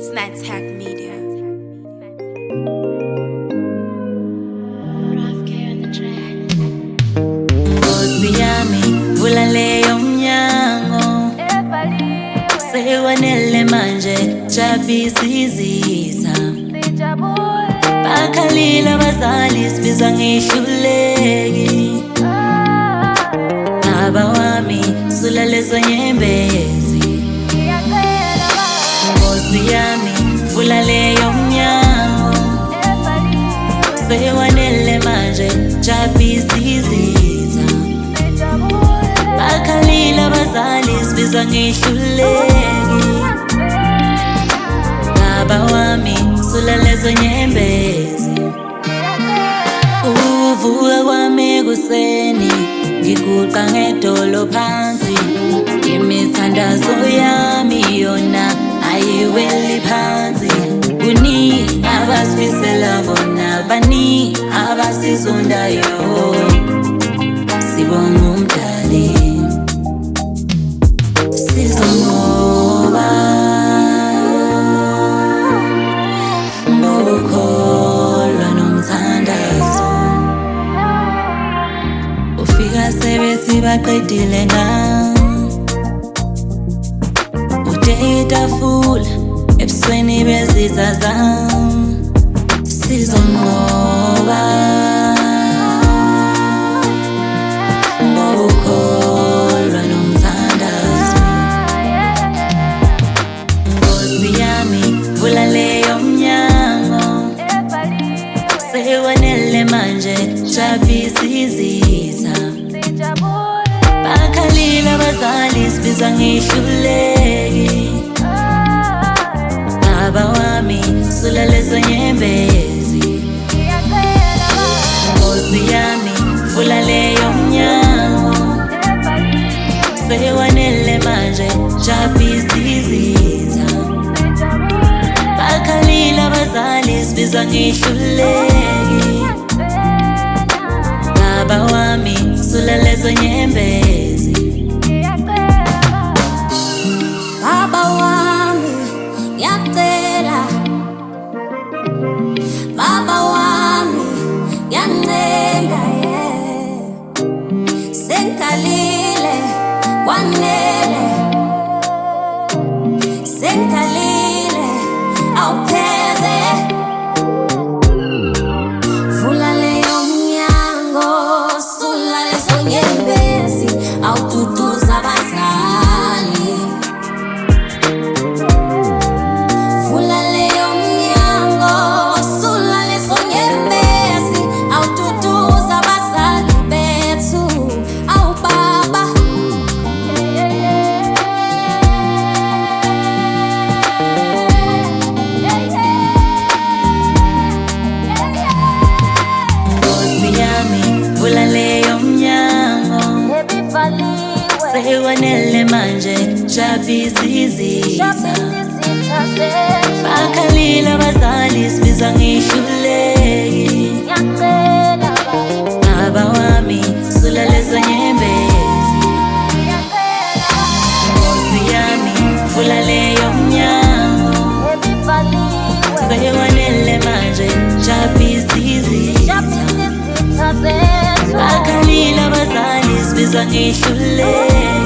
Snack Media. Nkosi yami vula leyo mnyango, sewanele manje jabisizisa. Bakhalile abazali sibiza ngihluleki. Baba wami sula lezo nyembezi. Nkosi yami vula leyo mnyango, sewanele manje jabisizisa. Bakhalile abazali sibiza ngihluleki. Baba wami sula lezo nyembezi. Uvuka kwami kuseni ngiguqa ngedolo phansi. Imithandazo yami yona ayiweli phansi. Kuningi abasifisela bona, baningi abasizondayo. Sibonga umdali sizongoba ngokukholwa nomthandazo. Ufika sebethi baqedile ngami, ude itafula ebusweni bezitha zami. Sizongoba ngokukholwa nomthandazo. Nkosi yami vula leyo mnyango, sewanele manje jabisizisa. Bakhalile abazali sibiza ngihluleki. Baba wami sula lezo nyembezi. Nkosi yami vula leyo mnyango, sewanele manje jabisizisa. Bakhalile abazali sibiza ngihluleki. Baba wami sula lezo nyembezi. Baba wami ngiyacela, Baba wami ngiyancenga, sengikhalile kwanele, sengikhalile awupheze. Vula leyo mnyango, sula lezo nyembezi, awududuza abazali. Vula leyo mnyango, sula lezo nyembezi, awududuza abazali bethu. Awu Baba, Nkosi yami vula leyo mnyango, sewanele manje jabisizisa. Bakhalile abazali sibiza ngihluleki. Baba wami sula lezo nyembezi. Nkosi yami vula leyo mnyango, sewanele manje jabisizisa. Bakhalile abazali sibiza ngihluleki.